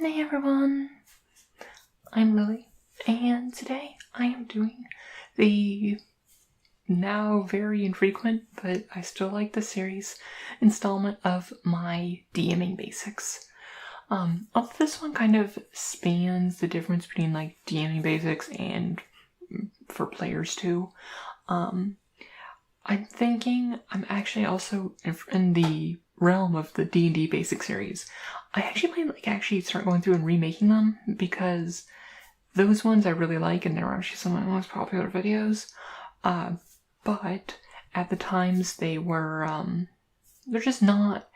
Hey everyone, I'm Lily, and today I am doing the now very infrequent, but I still like the series, installment of my DMing basics. This one kind of spans the difference between like DMing basics and for players too. I'm actually also in the realm of the D&D basic series. I actually might start going through and remaking them, because those ones I really like and they're actually some of my most popular videos. But at the times they're just not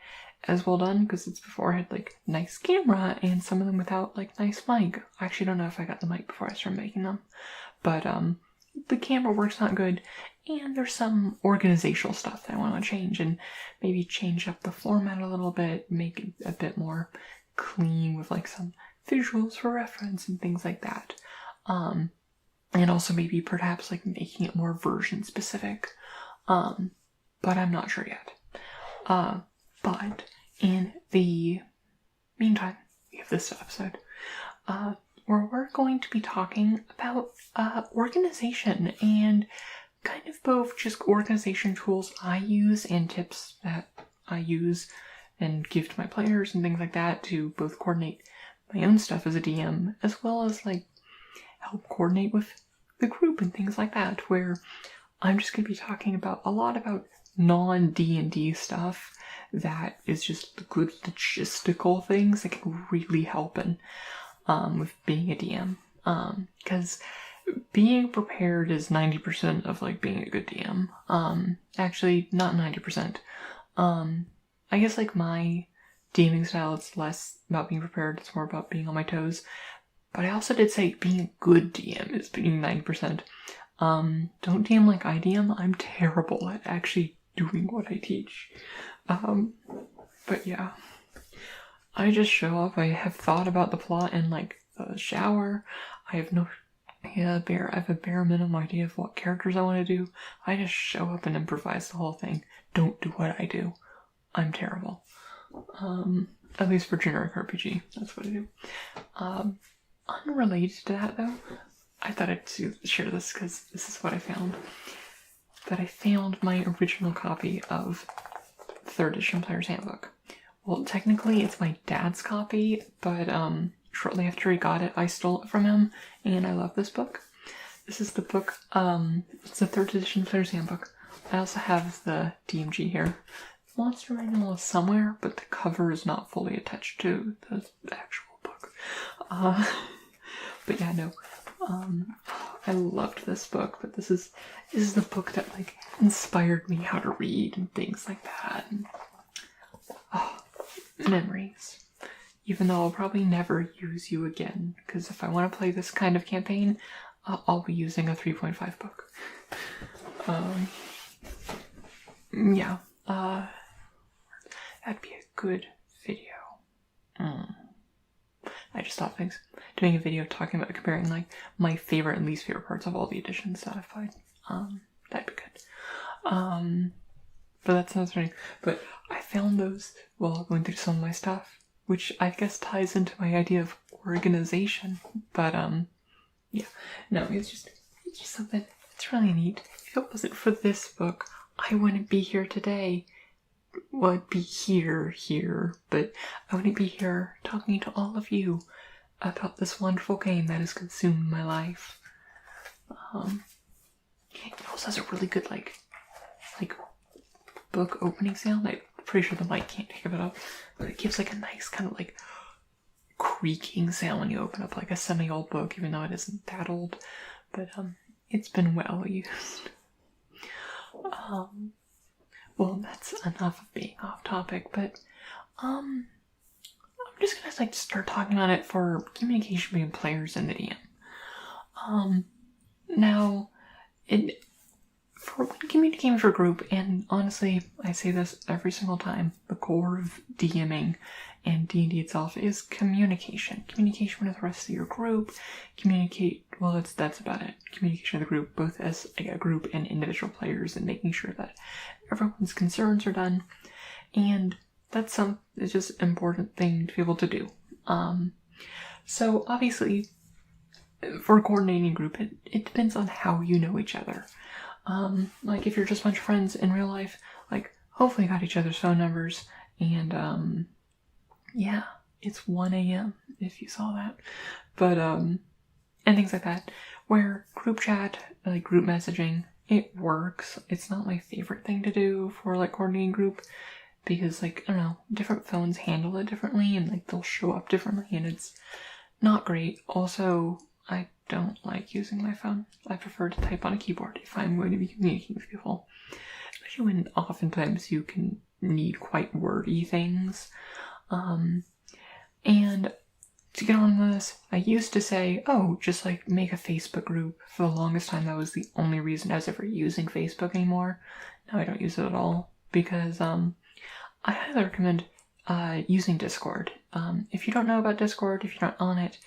as well done, because it's before I had like nice camera and some of them without like nice mic. I actually don't know if I got the mic before I started making them, but the camera work's not good, and there's some organizational stuff that I want to change, and maybe change up the format a little bit, make it a bit more clean with like some visuals for reference and things like that. And also maybe perhaps like making it more version specific. But I'm not sure yet. But in the meantime, we have this episode, where we're going to be talking about organization, and kind of both just organization tools I use and tips that I use and give to my players and things like that to both coordinate my own stuff as a DM, as well as like help coordinate with the group and things like that, where I'm just going to be talking about a lot about non-D&D stuff that is just good logistical things that can really help with being a DM. Because being prepared is 90% of like being a good DM. Actually, not 90%. I guess like my DMing style, it's less about being prepared, it's more about being on my toes. But I also did say being a good DM is being 90%. Don't DM like I DM. I'm terrible at actually doing what I teach. But yeah. I just show up, I have thought about the plot in like the shower. I have a bare minimum idea of what characters I want to do. I just show up and improvise the whole thing. Don't do what I do. I'm terrible. At least for generic RPG, that's what I do. Unrelated to that though, I thought I'd share this because this is what I found. That I found my original copy of 3rd edition Player's Handbook. Well, technically it's my dad's copy, but shortly after he got it, I stole it from him, and I love this book. This is the book, it's the 3rd edition Player's Handbook. I also have the DMG here. Monster Manual is somewhere, but the cover is not fully attached to the actual book. But yeah, no. I loved this book, but this is the book that like inspired me how to read and things like that. And, memories. Even though I'll probably never use you again, because if I want to play this kind of campaign, I'll be using a 3.5 book. Yeah. That'd be a good video. I just thought things. Doing a video talking about comparing like my favorite and least favorite parts of all the editions that I've played. That'd be good. But that sounds funny. But I found those while going through some of my stuff, which I guess ties into my idea of organization. But yeah, no, it's just something. It's really neat. If it wasn't for this book, I wouldn't be here today. Well, I'd be here, but I wouldn't be here talking to all of you about this wonderful game that has consumed my life. It also has a really good like book opening sound. I'm pretty sure the mic can't pick it up, but it gives like a nice kind of like creaking sound when you open up like a semi-old book, even though it isn't that old. But it's been well used. Well, that's enough of being off topic, but I'm just gonna like start talking about it for communication between players and the DM. Now, for when communicating for group, and honestly, I say this every single time, the core of DMing and D&D itself is communication. Communication with the rest of your group. That's about it. Communication with the group, both as a group and individual players, and making sure that everyone's concerns are done. And that's it's just an important thing to be able to do. So obviously, for coordinating a group, it depends on how you know each other. Like if you're just a bunch of friends in real life, like hopefully you got each other's phone numbers, and yeah, it's 1 a.m. if you saw that. But and things like that. Where group chat, like group messaging, it works. It's not my favorite thing to do for like coordinating group, because like, I don't know, different phones handle it differently, and like they'll show up differently, and it's not great. Also, I don't like using my phone. I prefer to type on a keyboard if I'm going to be communicating with people. Especially when oftentimes you can need quite wordy things. And to get on this, I used to say, oh, just like make a Facebook group. For the longest time, that was the only reason I was ever using Facebook anymore. Now I don't use it at all, because I highly recommend using Discord. If you don't know about Discord, if you're not on it,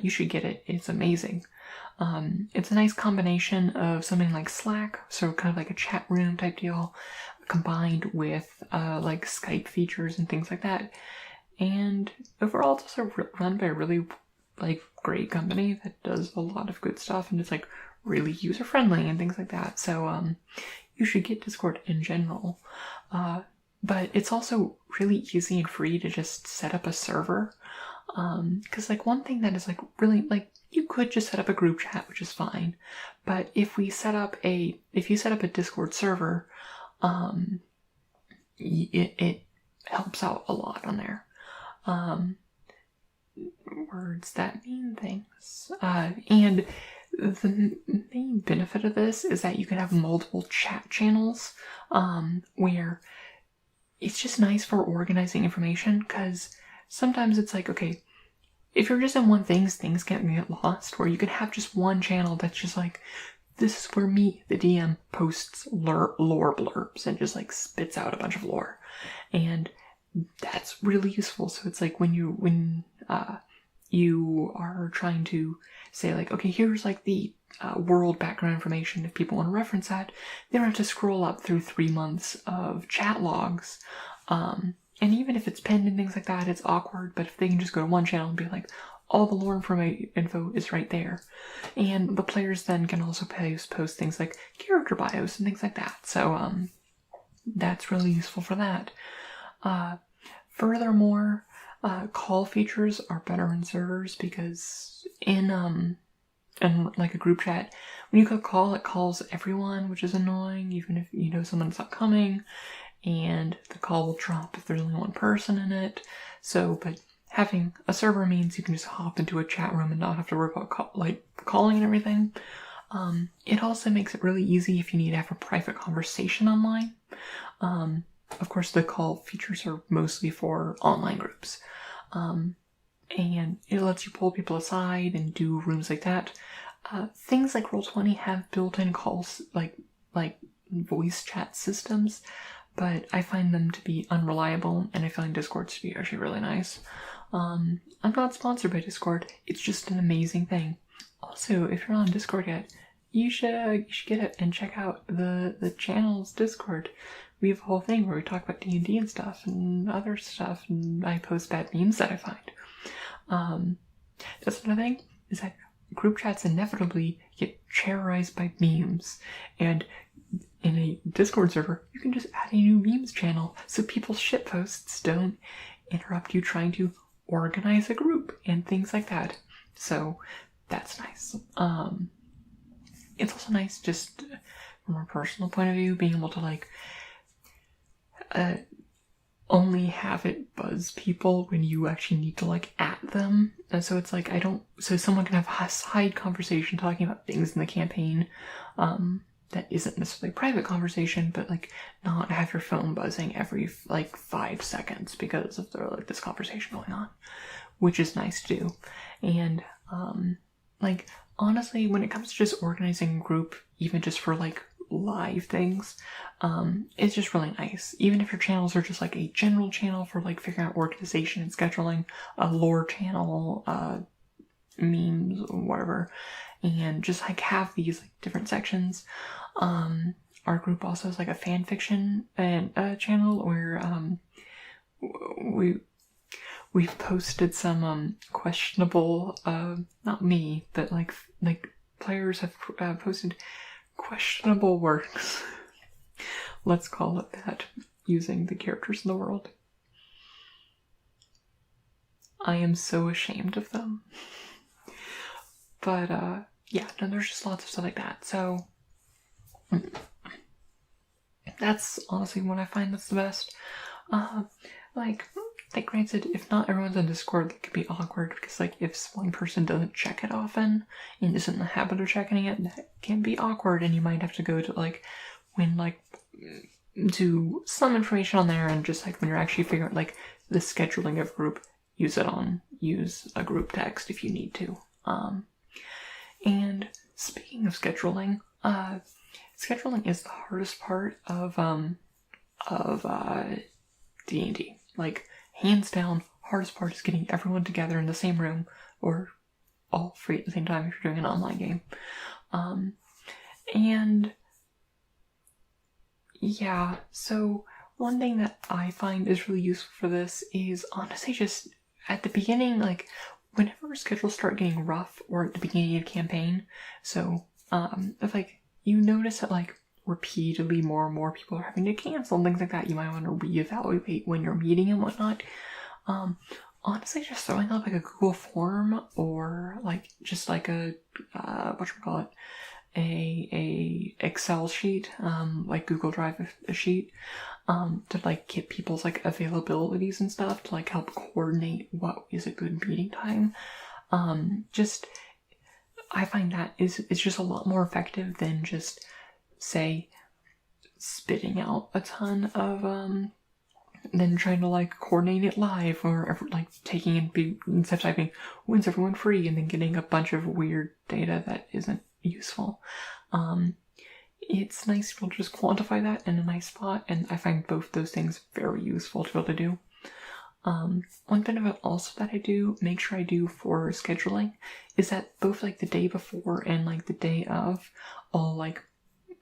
you should get it. It's amazing. It's a nice combination of something like Slack, so kind of like a chat room type deal, combined with like Skype features and things like that. And overall, it's also run by a really like great company that does a lot of good stuff, and it's like really user friendly and things like that. So you should get Discord in general. But it's also really easy and free to just set up a server. Because like one thing that is like really like, you could just set up a group chat, which is fine. But if you set up a Discord server, it helps out a lot on there. Words that mean things. And the main benefit of this is that you can have multiple chat channels, where it's just nice for organizing information, because sometimes it's like, okay, if you're just in one thing, things can get lost, where you can have just one channel that's just like, this is where me, the DM, posts lore blurbs and just like spits out a bunch of lore. And that's really useful. So it's like when you are trying to say like, okay, here's like the world background information. If people want to reference that, they don't have to scroll up through 3 months of chat logs. And even if it's pinned and things like that, it's awkward. But if they can just go to one channel and be like, all the lore info is right there. And the players then can also post things like character bios and things like that. So that's really useful for that. Furthermore, call features are better in servers, because in like a group chat, when you click call, it calls everyone, which is annoying, even if you know someone's not coming, and the call will drop if there's only one person in it. So, but having a server means you can just hop into a chat room and not have to worry about calling and everything. It also makes it really easy if you need to have a private conversation online. Of course, the call features are mostly for online groups. And it lets you pull people aside and do rooms like that. Things like Roll20 have built-in calls, like voice chat systems, but I find them to be unreliable, and I find Discord to be actually really nice. I'm not sponsored by Discord. It's just an amazing thing. Also, if you're not on Discord yet, you should get it and check out the channel's Discord. We have a whole thing where we talk about D&D and stuff and other stuff, and I post bad memes that I find. That's another thing, is that group chats inevitably get terrorized by memes, and in a Discord server, you can just add a new memes channel so people's shitposts don't interrupt you trying to organize a group and things like that. So that's nice. It's also nice just from a personal point of view, being able to like only have it buzz people when you actually need to like at them. And so it's like, so someone can have a side conversation talking about things in the campaign, that isn't necessarily private conversation, but like not have your phone buzzing every like 5 seconds because of this conversation going on, which is nice to do. And like honestly, when it comes to just organizing a group, even just for like live things, it's just really nice. Even if your channels are just like a general channel for like figuring out organization and scheduling, a lore channel, memes, whatever, and just like have these like different sections. Our group also has like a fan fiction and channel where we we've posted some questionable, not me, but like players have posted questionable works. Let's call it that, using the characters in the world. I am so ashamed of them. But, yeah, no, there's just lots of stuff like that. So, that's honestly what I find that's the best. Like, granted, if not everyone's on Discord, it could be awkward, because, like, if one person doesn't check it often, and isn't in the habit of checking it, that can be awkward, and you might have to go to, like, when, like, do some information on there, and just, like, when you're actually figuring out, like, the scheduling of a group, use a group text if you need to. And speaking of scheduling, scheduling is the hardest part of D&D. Like, hands down, hardest part is getting everyone together in the same room, or all free at the same time if you're doing an online game. And yeah, so one thing that I find is really useful for this is honestly just at the beginning, like, whenever schedules start getting rough, or at the beginning of a campaign, so if, like, you notice that, like, repeatedly more and more people are having to cancel and things like that, you might want to reevaluate when you're meeting and whatnot. Honestly, just throwing up, like, a Google form, or, like, just, like, a a Excel sheet, like Google Drive a sheet, to, like, get people's, like, availabilities and stuff, to, like, help coordinate what is a good meeting time. I find that it's just a lot more effective than just, say, spitting out a ton of, then trying to, like, coordinate it live, or, like, taking and instead of typing, when's everyone free, and then getting a bunch of weird data that isn't useful. It's nice to be able to just quantify that in a nice spot, and I find both those things very useful to be able to do. One bit of it also that I do, make sure I do for scheduling, is that both, like, the day before and, like, the day of, I'll, like,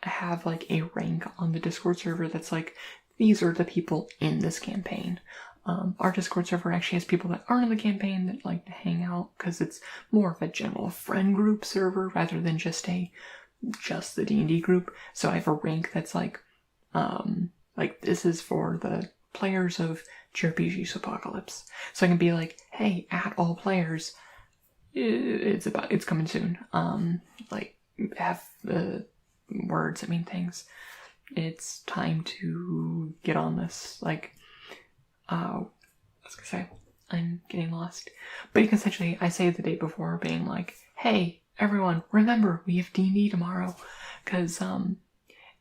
have, like, a rank on the Discord server that's like, these are the people in this campaign. Our Discord server actually has people that aren't in the campaign that like to hang out, because it's more of a general friend group server rather than just the D&D group. So I have a rank that's like this is for the players of JRPG's Apocalypse. So I can be like, hey, at all players, it's coming soon. Like, have the words that mean things. It's time to get on this. Like, I was gonna say, I'm getting lost. But essentially, I say the day before, being like, hey, everyone, remember, we have D&D tomorrow. Because,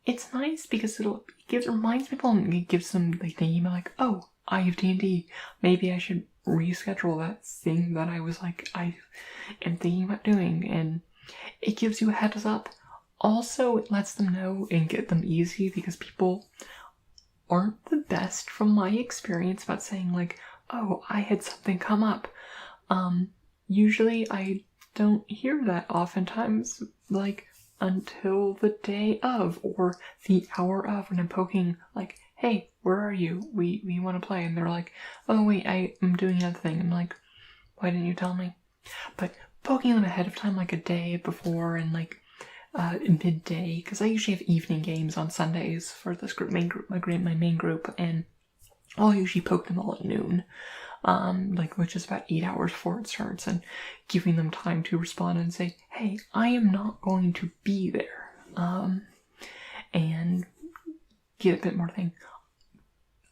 it's nice because it reminds people, and it gives them, like, the email, like, oh, I have D&D. Maybe I should reschedule that thing that I was like, I am thinking about doing. And it gives you a heads up. Also, it lets them know and get them easy, because people aren't the best, from my experience, about saying like, oh, I had something come up. Usually I don't hear that oftentimes, like, until the day of, or the hour of, when I'm poking, like, hey, where are you? We want to play. And they're like, oh wait, I'm doing another thing. I'm like, why didn't you tell me? But poking them ahead of time, like a day before, and like, midday, because I usually have evening games on Sundays for this group, my main group, and I'll usually poke them all at noon, which is about 8 hours before it starts, and giving them time to respond and say, hey, I am not going to be there, and get a bit more thing.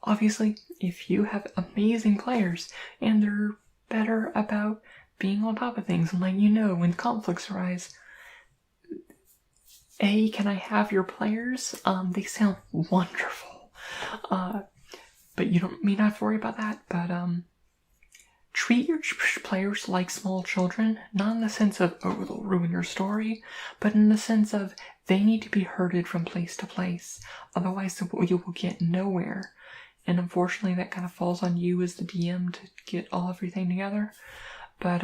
Obviously, if you have amazing players and they're better about being on top of things and letting you know when conflicts arise, can I have your players? They sound wonderful. But you don't need not have to worry about that. But treat your players like small children, not in the sense of, oh, they'll ruin your story, but in the sense of they need to be herded from place to place. Otherwise, you will get nowhere. And unfortunately, that kind of falls on you as the DM to get everything together. But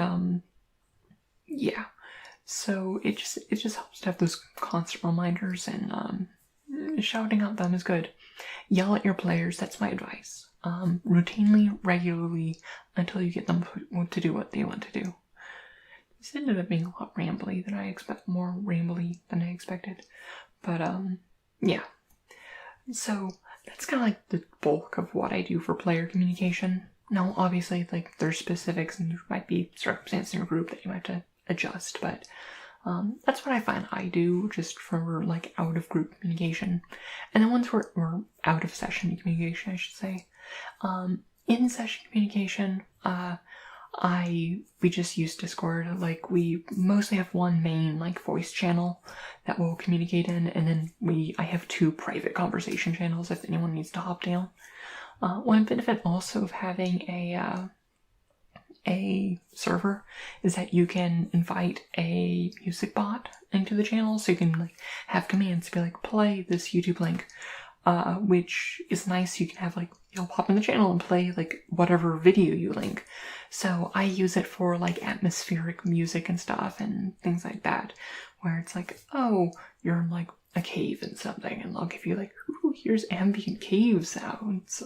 yeah. So it just helps to have those constant reminders, and shouting at them is good. Yell at your players, that's my advice. routinely, regularly, until you get them to do what they want to do. This ended up being a lot rambly than I expected, more rambly than I expected. But, yeah. So, that's kind of like the bulk of what I do for player communication. Now, obviously, like, there's specifics and there might be circumstances in your group that you might have to adjust, but that's what I find I do just for, like, out-of-group communication. And then once we're out-of-session communication, I should say. In-session communication, we just use Discord. Like, we mostly have one main, like, voice channel that we'll communicate in, and then I have 2 private conversation channels if anyone needs to hop down. One benefit also of having a server is that you can invite a music bot into the channel, so you can, like, have commands to be like, play this YouTube link, which is nice. You can have, like, you'll pop in the channel and play, like, whatever video you link. So I use it for, like, atmospheric music and stuff and things like that, where it's like, oh, you're in, like, a cave and something, and I'll give you, like, ooh, here's ambient cave sounds.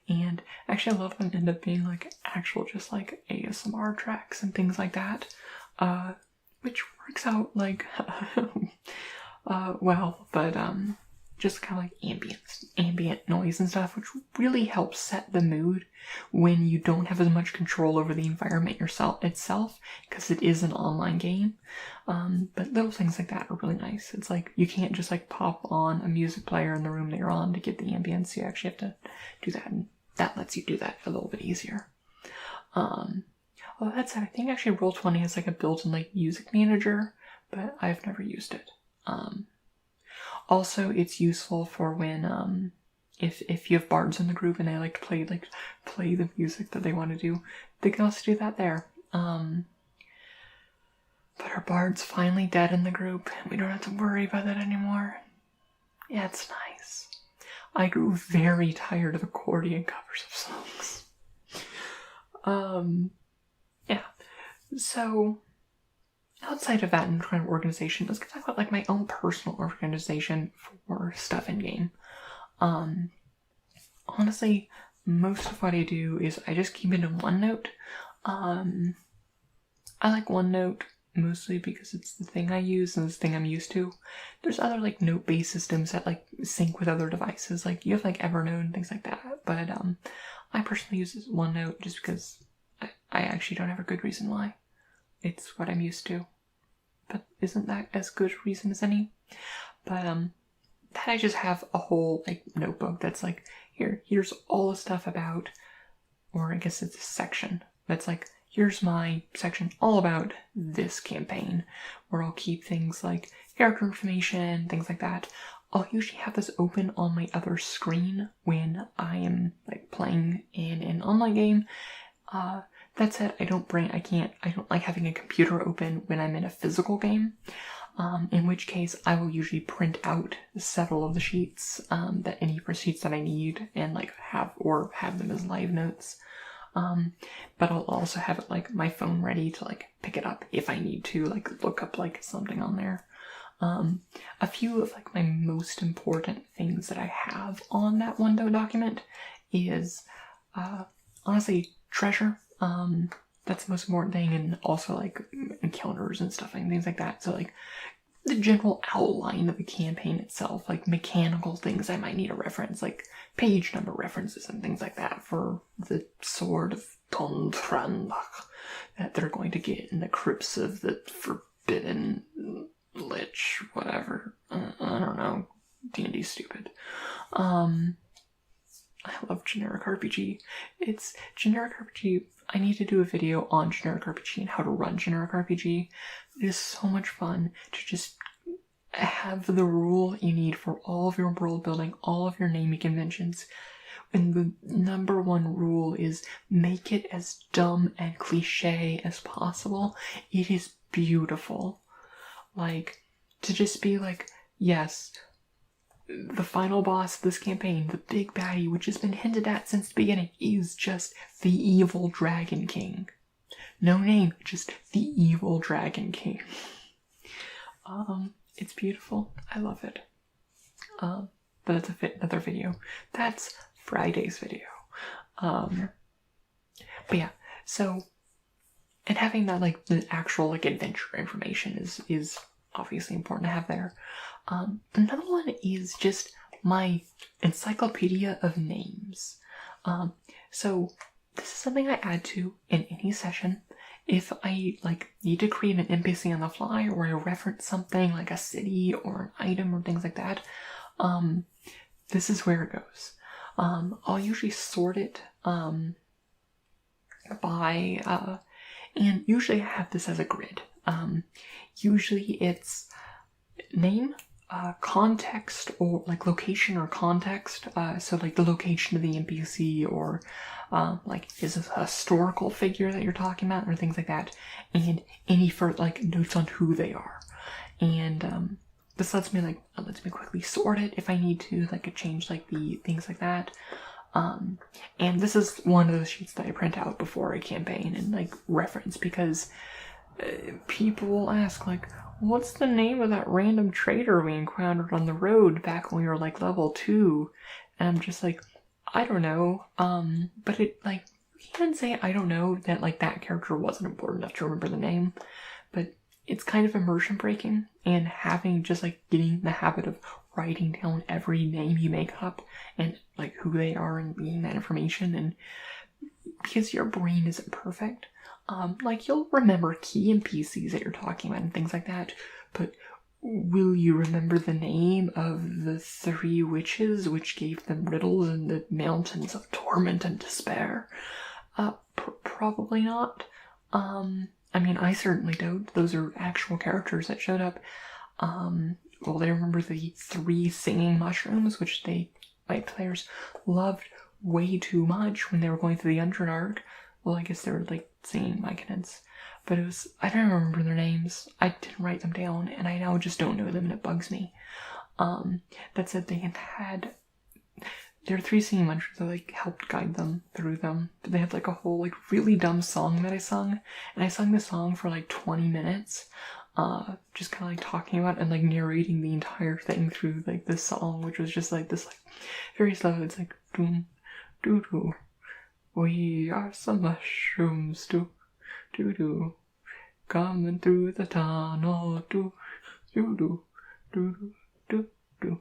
And actually a lot of them end up being, like, actual just, like, ASMR tracks and things like that, which works out, like, well, but, just kind of like ambient noise and stuff, which really helps set the mood when you don't have as much control over the environment itself, because it is an online game. But little things like that are really nice. It's like, you can't just, like, pop on a music player in the room that you're on to get the ambience. You actually have to do that, and that lets you do that a little bit easier. Although that said, I think actually Roll20 has, like, a built-in, like, music manager, but I've never used it. Also, it's useful for when, if you have bards in the group and they like to play the music that they want to do, they can also do that there. But our bard's finally dead in the group, and we don't have to worry about that anymore. Yeah, it's nice. I grew very tired of accordion covers of songs. Yeah. So, outside of that and kind of organization, let's talk about, like, my own personal organization for stuff in game. Honestly, most of what I do is I just keep it in OneNote. I like OneNote mostly because it's the thing I use and it's the thing I'm used to. There's other, like, note-based systems that, like, sync with other devices. Like, you have, like, Evernote and things like that. But I personally use this OneNote just because I actually don't have a good reason why. It's what I'm used to. But isn't that as good a reason as any? But that I just have a whole, like, notebook that's like, here's all the stuff about, or I guess it's a section that's like, here's my section all about this campaign, where I'll keep things like character information, things like that. I'll usually have this open on my other screen when I am, like, playing in an online game. That said, I don't like having a computer open when I'm in a physical game, in which case I will usually print out several of the sheets, any sheets that I need, and, like, have them as live notes. But I'll also have it, like, my phone ready to, like, pick it up if I need to, like, look up, like, something on there. A few of, like, my most important things that I have on that OneNote document is, honestly, treasure. That's the most important thing, and also, like, encounters and stuff and things like that. So, like, the general outline of the campaign itself, like mechanical things I might need to reference, like page number references and things like that for the Sword of Dontran that they're going to get in the crypts of the Forbidden Lich, whatever. I don't know. D&D's stupid. I love generic RPG. It's generic RPG. I need to do a video on generic RPG and how to run generic RPG. It is so much fun to just have the rule you need for all of your world building, all of your naming conventions. And the number one rule is make it as dumb and cliche as possible. It is beautiful. Like, to just be like, yes, the final boss of this campaign, the big baddie, which has been hinted at since the beginning, is just the evil Dragon King. No name, just the evil Dragon King. It's beautiful. I love it. But that's another video. That's Friday's video. But yeah, so, and having that, like, the actual, like, adventure information is obviously important to have there. Another one is just my encyclopedia of names. So this is something I add to in any session. If I, like, need to create an NPC on the fly, or I reference something like a city or an item or things like that, this is where it goes. I'll usually sort it by, and usually I have this as a grid. Usually it's name, context, or like location or context. So like the location of the NPC, or like is this a historical figure that you're talking about, or things like that, and any for like notes on who they are. And this lets me quickly sort it if I need to, like change like the things like that. And this is one of those sheets that I print out before a campaign and like reference, because people will ask like, what's the name of that random trader we encountered on the road back when we were like level 2? And I'm just like, I don't know. But it, like, you can say I don't know that like that character wasn't important enough to remember the name, but it's kind of immersion breaking, and having just like getting the habit of writing down every name you make up and like who they are and reading that information. And because your brain isn't perfect, like you'll remember key NPCs that you're talking about and things like that, but will you remember the name of the 3 witches which gave them riddles in the mountains of torment and despair? Probably not. I mean, I certainly don't. Those are actual characters that showed up. Well, they remember the 3 singing mushrooms, which my players loved way too much when they were going through the Underdark. Well, I guess they were like singing Myconans, but I don't remember their names. I didn't write them down, and I now just don't know them, and it bugs me. That said, they had their 3 singing mushrooms that like helped guide them through them. But they had like a whole like really dumb song that I sung, and I sung the song for like 20 minutes. Just kind of like talking about and like narrating the entire thing through like this song, which was just like this like very slow. It's like doom doo doo, we are some mushrooms doo doo doo, coming through the tunnel doo doo doo doo doo doo.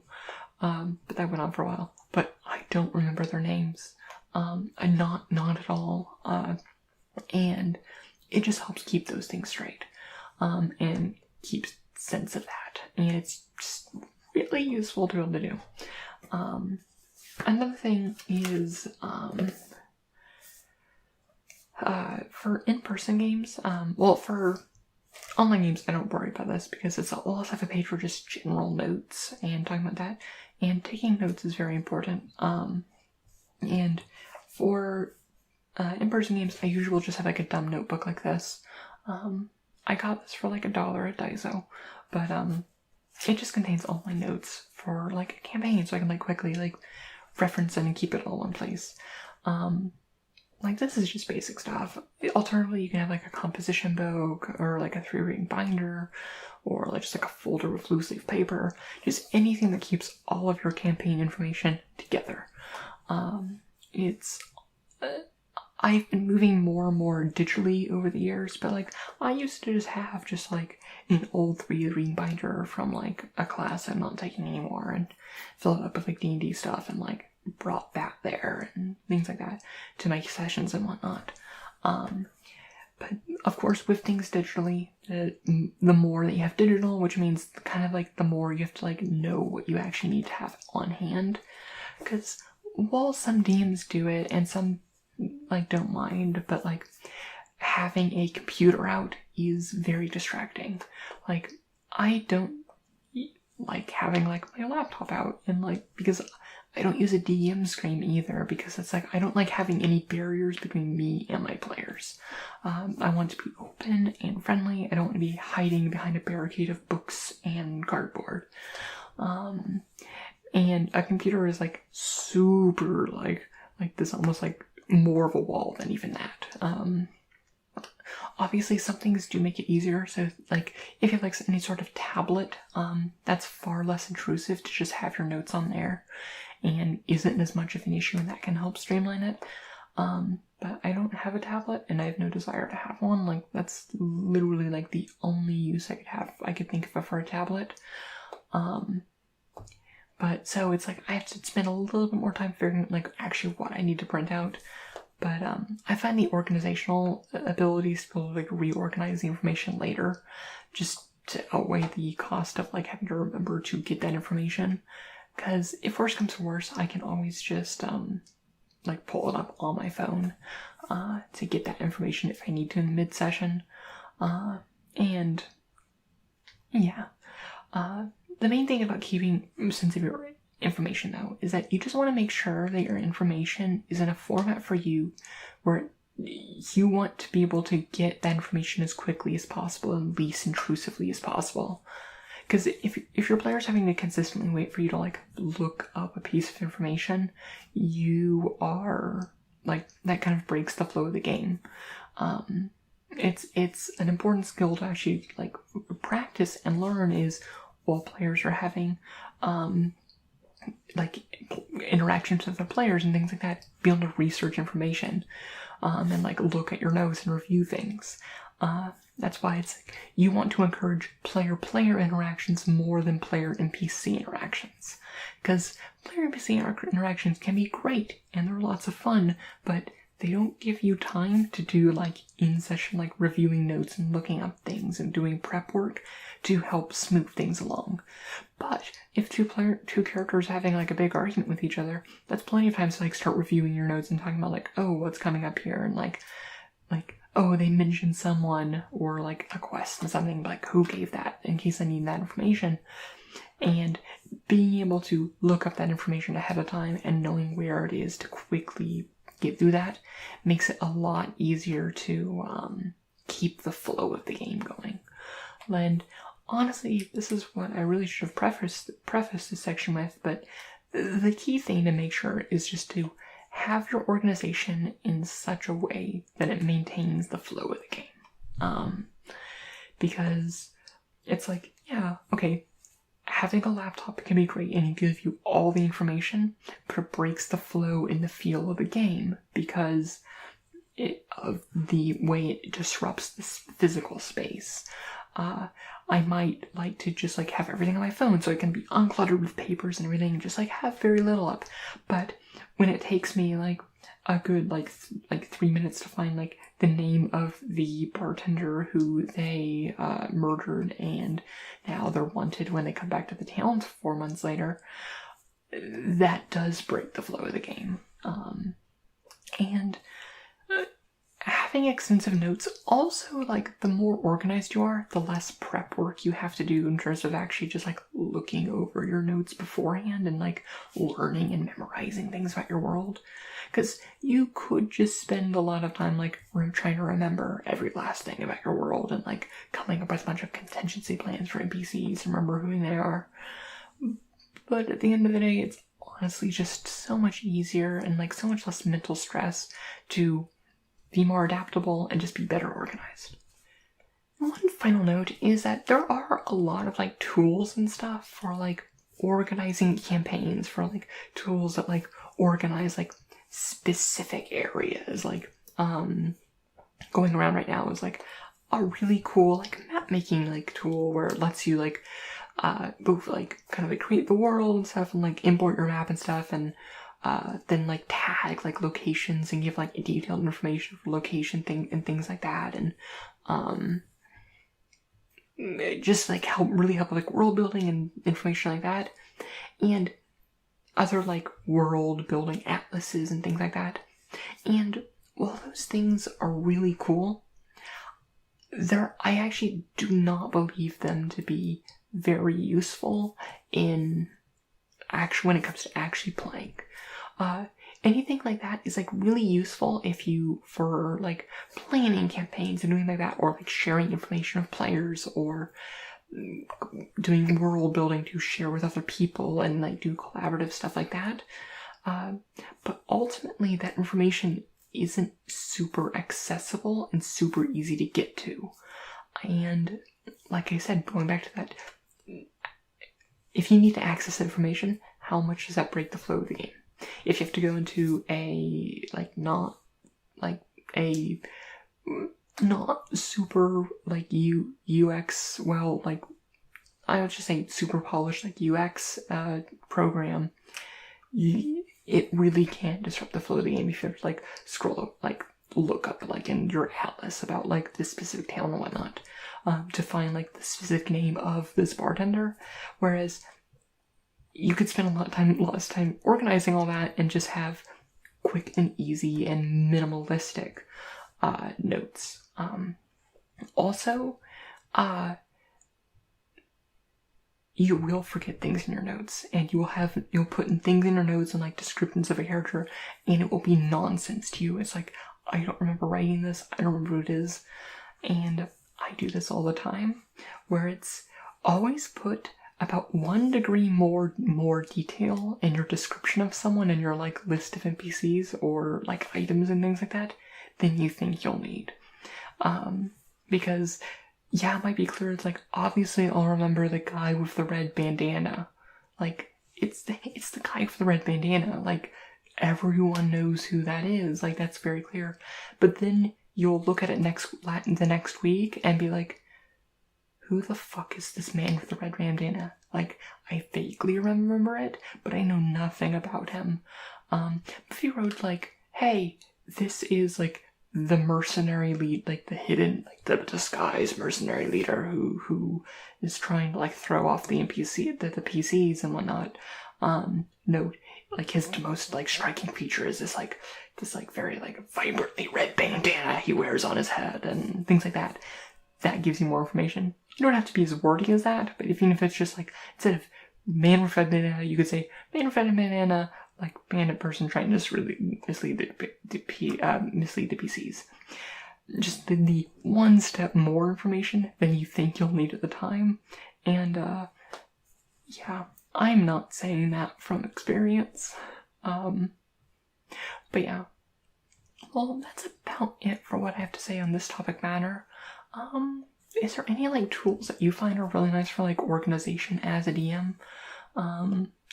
But that went on for a while. But I don't remember their names. And not at all. And it just helps keep those things straight. And keeps sense of that. And it's just really useful to be able to do. Another thing is, for in-person games, well, for online games, I don't worry about this because we'll also have a page for just general notes and talking about that. And taking notes is very important. And for in-person games, I usually will just have like a dumb notebook like this. I got this for like $1 at Daiso, but it just contains all my notes for like a campaign, so I can like quickly like reference it and keep it all in place. Like this is just basic stuff. Alternatively, you can have like a composition book or like a 3-ring binder, or like just like a folder with loose leaf paper. Just anything that keeps all of your campaign information together. I've been moving more and more digitally over the years, but like I used to just have just like an old 3-ring binder from like a class I'm not taking anymore, and fill it up with like D&D stuff and like brought that there and things like that to make sessions and whatnot. But of course, with things digitally, the more that you have digital, which means kind of like the more you have to like know what you actually need to have on hand. Because while some DMs do it and some like don't mind, but like having a computer out is very distracting. Like I don't like having like my laptop out, and like because I don't use a DM screen either, because it's like I don't like having any barriers between me and my players. I want to be open and friendly. I don't want to be hiding behind a barricade of books and cardboard. And a computer is like super like this, almost like more of a wall than even that. Obviously some things do make it easier, so like if you have like any sort of tablet, that's far less intrusive to just have your notes on there. and isn't as much of an issue, and that can help streamline it. But I don't have a tablet, and I have no desire to have one. Like, that's literally like the only use I could think of for a tablet. But so it's like I have to spend a little bit more time figuring like actually what I need to print out. But I find the organizational abilities to be able to like reorganize the information later just to outweigh the cost of like having to remember to get that information. Because if worse comes to worse, I can always just like pull it up on my phone to get that information if I need to in mid-session. And yeah, the main thing about keeping sensitive information though is that you just want to make sure that your information is in a format for you where you want to be able to get that information as quickly as possible and least intrusively as possible. Because if your player's having to consistently wait for you to like look up a piece of information, you are like, that kind of breaks the flow of the game. It's an important skill to actually like practice and learn is while players are having like interactions with other players and things like that, be able to research information and like look at your notes and review things. That's why it's like you want to encourage player-player interactions more than player-NPC interactions. Because player-NPC interactions can be great and they're lots of fun, but they don't give you time to do like in-session like reviewing notes and looking up things and doing prep work to help smooth things along. But if two characters are having like a big argument with each other, that's plenty of time to like start reviewing your notes and talking about like, oh, what's coming up here, and like oh, they mentioned someone or like a quest and something, like who gave that in case I need that information. And being able to look up that information ahead of time and knowing where it is to quickly get through that makes it a lot easier to keep the flow of the game going. And honestly, this is what I really should have prefaced this section with, but the key thing to make sure is just to have your organization in such a way that it maintains the flow of the game. Because it's like, yeah, okay, having a laptop can be great and give you all the information, but it breaks the flow and the feel of the game because of the way it disrupts this physical space. I might like to just like have everything on my phone so it can be uncluttered with papers and everything and just like have very little up. But when it takes me like a good like 3 minutes to find like the name of the bartender who they murdered and now they're wanted when they come back to the town 4 months later, that does break the flow of the game. And having extensive notes also, like, the more organized you are, the less prep work you have to do in terms of actually just like looking over your notes beforehand and like learning and memorizing things about your world. Because you could just spend a lot of time like trying to remember every last thing about your world and like coming up with a bunch of contingency plans for NPCs and remember who they are. But at the end of the day, it's honestly just so much easier and like so much less mental stress to be more adaptable and just be better organized. One final note is that there are a lot of like tools and stuff for like organizing campaigns, for like tools that like organize like specific areas. Like going around right now is like a really cool like map making like tool where it lets you like both like kind of like create the world and stuff and like import your map and stuff and then like tag like locations and give like detailed information for location and things like that, and just like really help with like world building and information like that, and other like world building atlases and things like that. And while those things are really cool, I actually do not believe them to be very useful when it comes to actually playing. Anything like that is like really useful for like planning campaigns and doing like that, or like sharing information with players, or doing world building to share with other people and like do collaborative stuff like that. But ultimately that information isn't super accessible and super easy to get to. And like I said, going back to that, if you need to access that information, how much does that break the flow of the game? If you have to go into a, not super, UX, well, I would just say super polished, UX, program, it really can disrupt the flow of the game if you have to, scroll up, look up, in your atlas about, this specific town and whatnot, to find, the specific name of this bartender, whereas you could spend a lot of time organizing all that and just have quick and easy and minimalistic notes. Also, you will forget things in your notes, and you'll put in things in your notes and descriptions of a character, and it will be nonsense to you. It's I don't remember writing this, I don't remember what it is, and I do this all the time, where it's always put about 1 degree more detail in your description of someone in your list of NPCs or items and things like that than you think you'll need. Because yeah, it might be clear, it's obviously I'll remember the guy with the red bandana. It's the guy with the red bandana. Everyone knows who that is. That's very clear. But then you'll look at it the next week and be who the fuck is this man with the red bandana? I vaguely remember it, but I know nothing about him. If you wrote hey, this is the mercenary lead, the hidden, the disguised mercenary leader who is trying to throw off the NPC, the PCs and whatnot. Note, his most striking feature is this very vibrantly red bandana he wears on his head and things like that. That gives you more information. You don't have to be as wordy as that, but even if it's just instead of man with red bandana, you could say man with red bandana, bandit person trying to just really mislead the PCs. Just the one step more information than you think you'll need at the time. And, yeah, I'm not saying that from experience. But yeah. Well, that's about it for what I have to say on this topic matter. Is there any tools that you find are really nice for organization as a DM?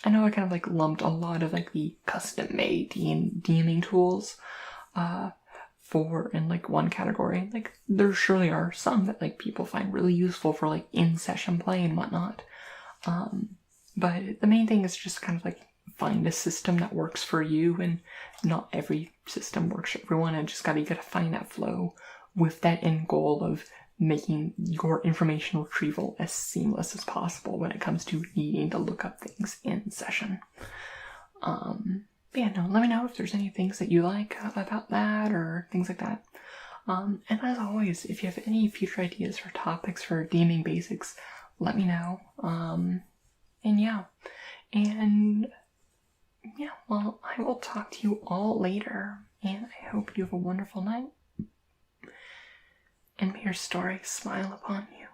I know I kind of lumped a lot of the custom made DMing tools for in one category. There surely are some that people find really useful for in session play and whatnot. But the main thing is just kind of find a system that works for you, and not every system works for everyone, and you gotta find that flow with that end goal of making your information retrieval as seamless as possible when it comes to needing to look up things in session. Yeah, no, let me know if there's any things that you like about that or things like that. And as always, if you have any future ideas or topics for DMing basics, let me know. Well, I will talk to you all later, and I hope you have a wonderful night. And may your story smile upon you.